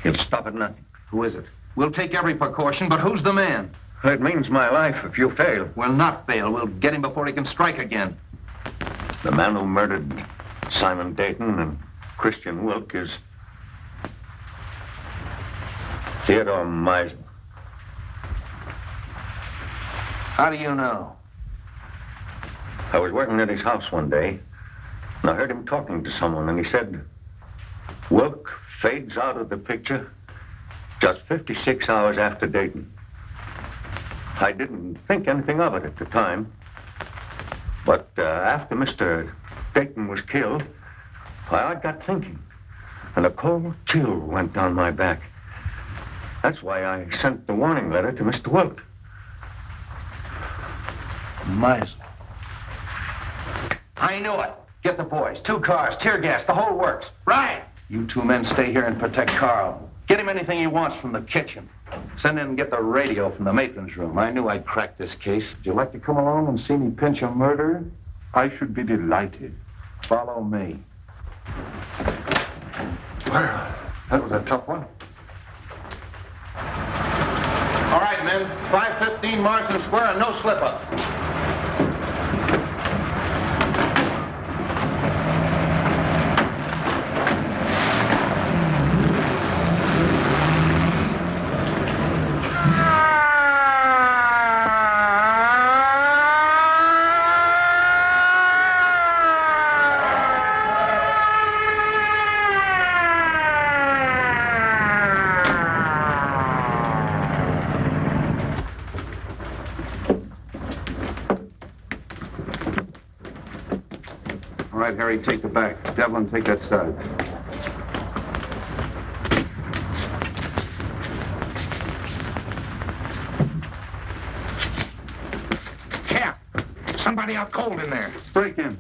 He'll stop at nothing. Who is it? We'll take every precaution, but who's the man? It means my life if you fail. We'll not fail. We'll get him before he can strike again. The man who murdered Simon Dayton and Christian Wilk is Theodore Meisel. How do you know? I was working at his house one day, and I heard him talking to someone, and he said, Wilk fades out of the picture just 56 hours after Dayton. I didn't think anything of it at the time, but after Mr. Dayton was killed, I got thinking, and a cold chill went down my back. That's why I sent the warning letter to Mr. Wilk. Meisel. I knew it. Get the boys. 2 cars, tear gas, the whole works. Right. You 2 men stay here and protect Carl. Get him anything he wants from the kitchen. Send in and get the radio from the matron's room. I knew I'd crack this case. Would you like to come along and see me pinch a murderer? I should be delighted. Follow me. Well, that was a tough one. All right, men. 5:15 Marsden Square and no slip-ups. All right, Harry, take the back. Devlin, take that side. Cap, somebody out cold in there. Break in.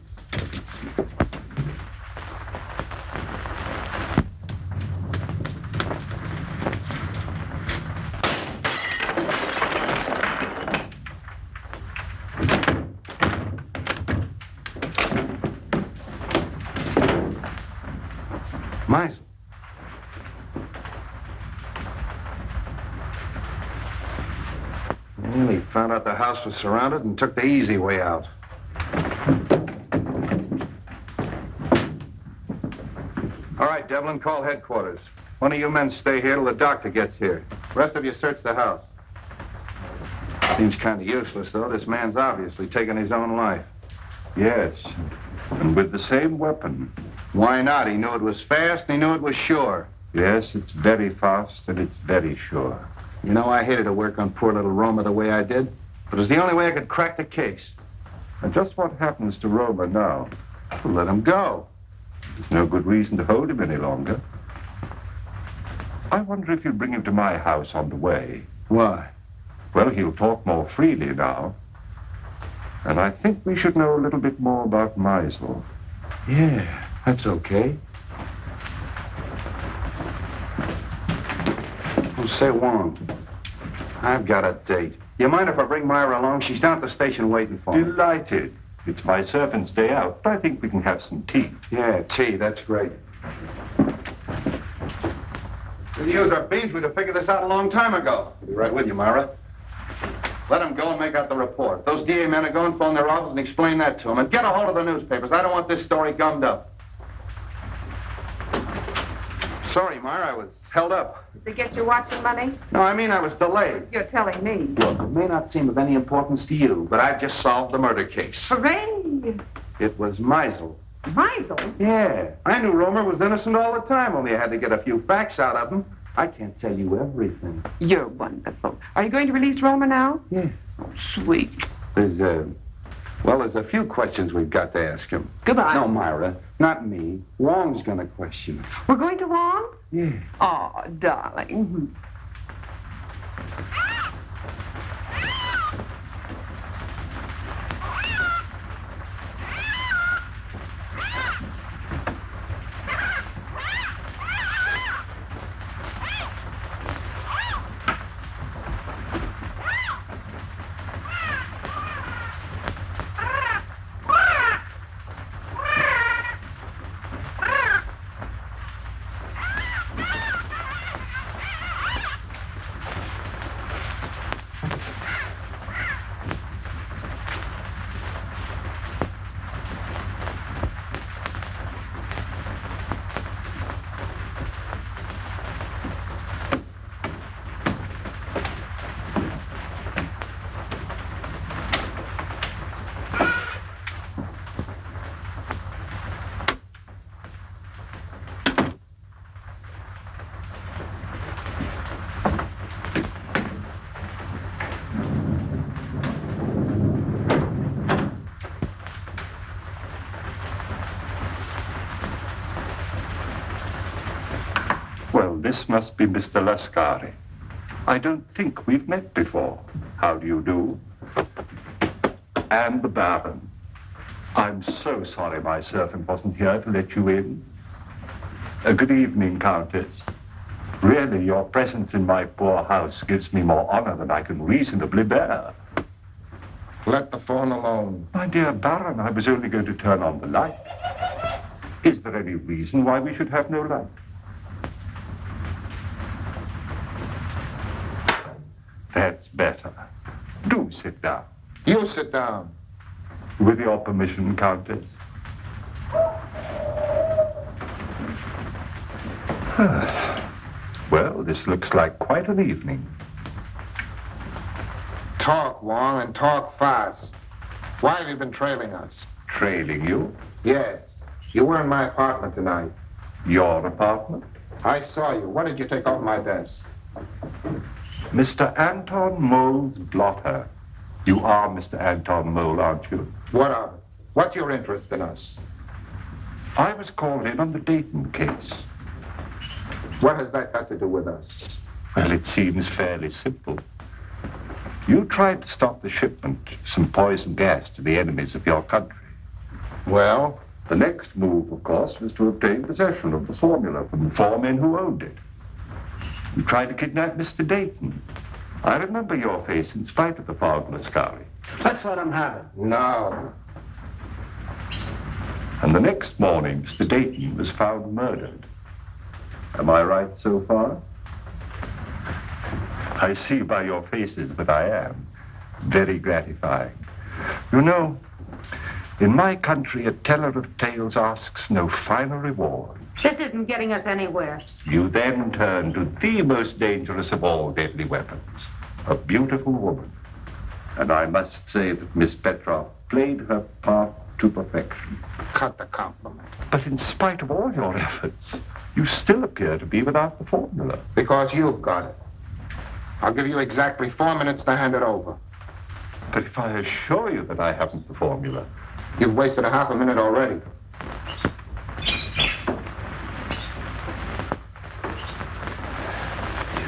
Meisel. Well, he found out the house was surrounded and took the easy way out. All right, Devlin, call headquarters. One of you men stay here till the doctor gets here. The rest of you search the house. Seems kind of useless, though. This man's obviously taken his own life. Yes, and with the same weapon. Why not? He knew it was fast and he knew it was sure. Yes, it's very fast and it's very sure. You know, I hated to work on poor little Roemer the way I did, but it was the only way I could crack the case. And just what happens to Roemer now? Well, let him go. There's no good reason to hold him any longer. I wonder if you'll bring him to my house on the way. Why? Well, he'll talk more freely now. And I think we should know a little bit more about Meisel. Yeah. That's okay. Oh, say, Wong, I've got a date. You mind if I bring Myra along? She's down at the station waiting for me. Delighted. It's my servant's day out, but I think we can have some tea. Yeah, tea, that's great. We used our beans. We'd have figured this out a long time ago. I'll be right with you, Myra. Let them go and make out the report. If those DA men are going, phone their office and explain that to them. And get a hold of the newspapers. I don't want this story gummed up. Sorry, Myra, I was held up. To get your watch and money? No, I mean I was delayed. You're telling me. Look, it may not seem of any importance to you, but I've just solved the murder case. Hooray! It was Meisel. Meisel? Yeah. I knew Roemer was innocent all the time, only I had to get a few facts out of him. I can't tell you everything. You're wonderful. Are you going to release Roemer now? Yeah. sweet. There's a few questions we've got to ask him. Goodbye. No, Myra, not me. Wong's gonna question him. We're going to Wong? Yeah. Oh, darling. This must be Mr. Lascari. I don't think we've met before. How do you do? And the Baron. I'm so sorry my servant wasn't here to let you in. Good evening, Countess. Really, your presence in my poor house gives me more honor than I can reasonably bear. Let the phone alone. My dear Baron, I was only going to turn on the light. Is there any reason why we should have no light? That's better. Do sit down. You sit down. With your permission, Countess. Well, this looks like quite an evening. Talk, Wong, and talk fast. Why have you been trailing us? Trailing you? Yes. You were in my apartment tonight. Your apartment? I saw you. What did you take off my desk? Mr. Anton Mole's blotter. You are Mr. Anton Mole, aren't you? What of it? What's your interest in us? I was called in on the Dayton case. What has that got to do with us? Well, it seems fairly simple. You tried to stop the shipment of some poison gas to the enemies of your country. Well? The next move, of course, was to obtain possession of the formula from the four men who owned it. You tried to kidnap Mr. Dayton. I remember your face in spite of the fog, Lascari. Let's let him have it. No. And the next morning, Mr. Dayton was found murdered. Am I right so far? I see by your faces that I am. Very gratifying. You know, in my country, a teller of tales asks no finer reward. This isn't getting us anywhere. You then turn to the most dangerous of all deadly weapons, a beautiful woman. And I must say that Miss Petroff played her part to perfection. Cut the compliment. But in spite of all your efforts, you still appear to be without the formula. Because you've got it. I'll give you exactly 4 minutes to hand it over. But if I assure you that I haven't the formula... You've wasted a half a minute already.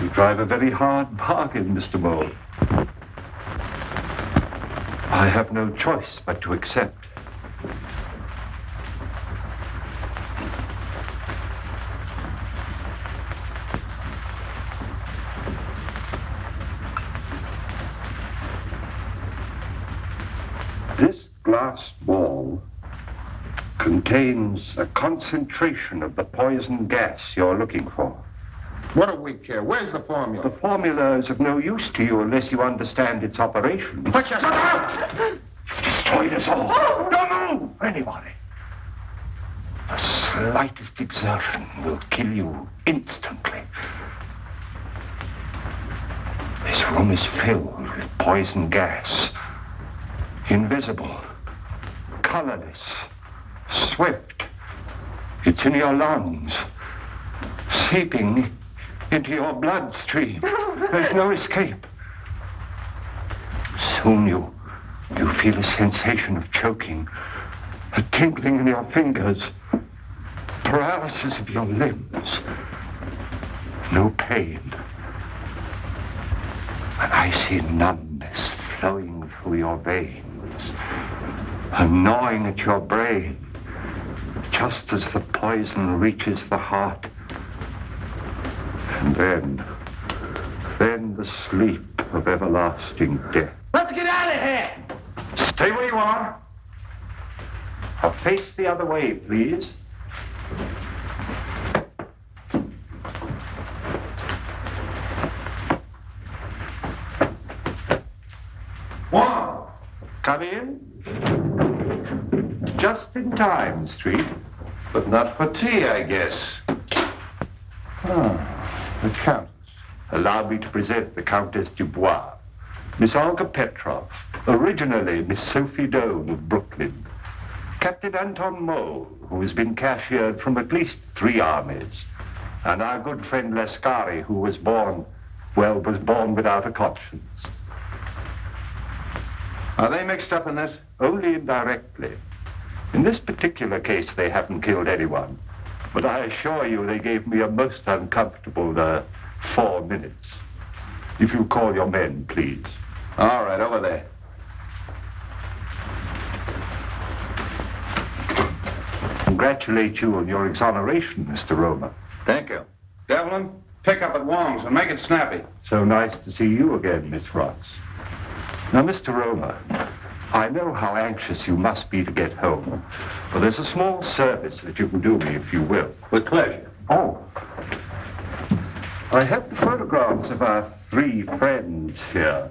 You drive a very hard bargain, Mr. Mole. I have no choice but to accept. This glass ball contains a concentration of the poison gas you're looking for. What do we care? Where's the formula? The formula is of no use to you unless you understand its operation. But you... Shut up! You've destroyed us all. Oh! Don't move! Anybody. The slightest exertion will kill you instantly. This room is filled with poison gas. Invisible. Colorless. Swift. It's in your lungs. Seeping into your bloodstream. There's no escape. So Soon you feel a sensation of choking, a tingling in your fingers, paralysis of your limbs. No pain. An icy numbness flowing through your veins, and gnawing at your brain, just as the poison reaches the heart. And then the sleep of everlasting death. Let's get out of here! Stay where you are. Now face the other way, please. Wong, come in. Just in time, Street. But not for tea, I guess. The Countess. Allow me to present the Countess Dubois, Miss Olga Petrov, originally Miss Sophie Doane of Brooklyn, Captain Anton Mole, who has been cashiered from at least 3 armies, and our good friend Lascari, who was born without a conscience. Are they mixed up in this? Only indirectly. In this particular case, they haven't killed anyone, but I assure you they gave me a most uncomfortable 4 minutes. If you call your men, please. All right, over there. Congratulate you on your exoneration, Mr. Roemer. Thank you. Devlin, pick up at Wong's and make it snappy. So nice to see you again, Miss Ross. Now, Mr. Roemer, I know how anxious you must be to get home, but there's a small service that you can do me, if you will. With pleasure. Oh. I have the photographs of our 3 friends here,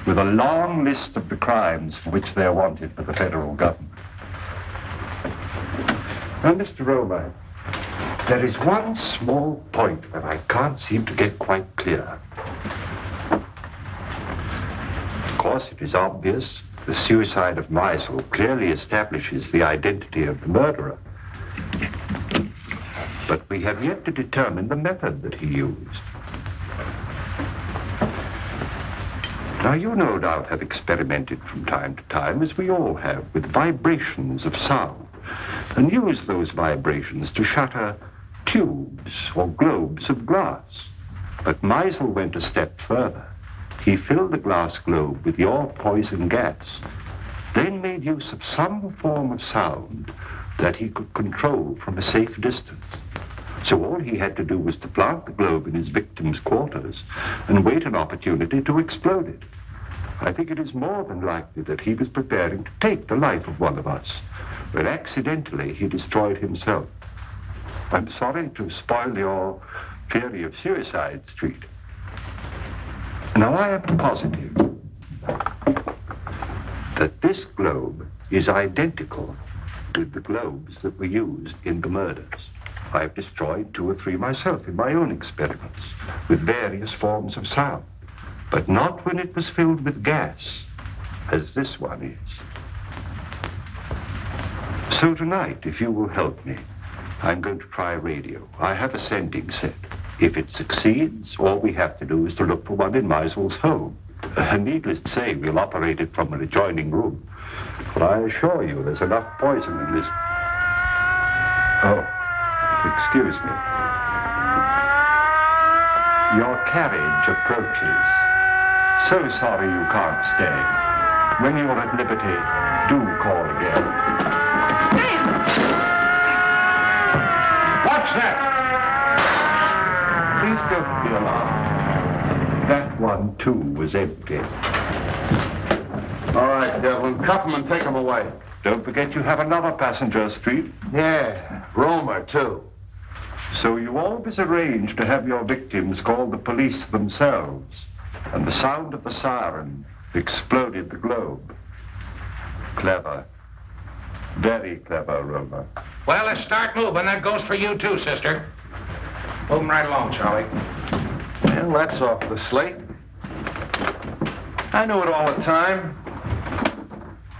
with a long list of the crimes for which they're wanted by the federal government. Now, Mr. Roemer, there is one small point that I can't seem to get quite clear. Of course, it is obvious the suicide of Meisel clearly establishes the identity of the murderer. But we have yet to determine the method that he used. Now, you no doubt have experimented from time to time, as we all have, with vibrations of sound, and used those vibrations to shatter tubes or globes of glass. But Meisel went a step further. He filled the glass globe with your poison gas, then made use of some form of sound that he could control from a safe distance. So all he had to do was to plant the globe in his victim's quarters and wait an opportunity to explode it. I think it is more than likely that he was preparing to take the life of one of us, but accidentally he destroyed himself. I'm sorry to spoil your theory of suicide, Street. Now, I am positive that this globe is identical with the globes that were used in the murders. I have destroyed 2 or 3 myself in my own experiments with various forms of sound, but not when it was filled with gas, as this one is. So tonight, if you will help me, I'm going to try radio. I have a sending set. If it succeeds, all we have to do is to look for one in Meisel's home. Needless to say, we'll operate it from an adjoining room. But I assure you, there's enough poison in this. Oh, excuse me. Your carriage approaches. So sorry you can't stay. When you're at liberty, do call again. Watch that! Please don't be alarmed. That one, too, was empty. All right, Devlin, cuff him and take him away. Don't forget you have another passenger, Street. Yeah, Roemer, too. So you always arrange to have your victims call the police themselves, and the sound of the siren exploded the globe. Clever. Very clever, Roemer. Well, let's start moving. That goes for you, too, sister. Moving right along, Charlie. Well, that's off the slate. I knew it all the time.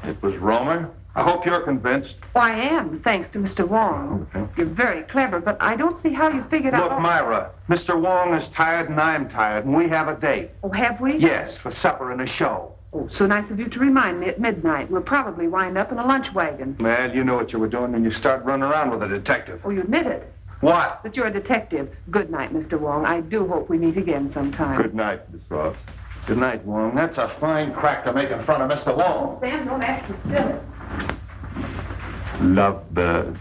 It was Roemer. I hope you're convinced. Oh, I am, thanks to Mr. Wong. Okay. You're very clever, but I don't see how you figured out... Look, Myra, Mr. Wong is tired and I'm tired, and we have a date. Oh, have we? Yes, for supper and a show. Oh, so nice of you to remind me at midnight. We'll probably wind up in a lunch wagon. Well, you know what you were doing when you start running around with a detective. Oh, you admit it. What? That you're a detective. Good night, Mr. Wong. I do hope we meet again sometime. Good night, Miss Ross. Good night, Wong. That's a fine crack to make in front of Mr. Wong. Sam, don't act so silly. Lovebirds.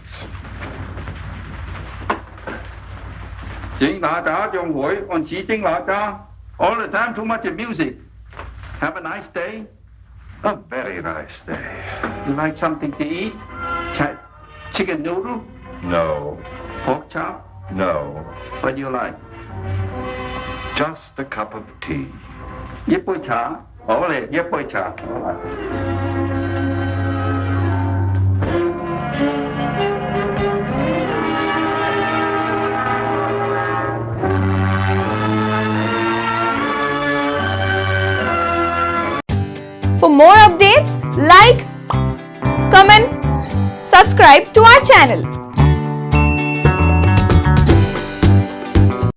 警拿家将會按此經拿家 all the time too much music. Have a nice day. A very nice day. You like something to eat? Chicken noodle? No. Pork chop? No. What do you like? Just a cup of tea. 一杯茶？好嘞，一杯茶。好啦。For more updates, like, comment, subscribe to our channel.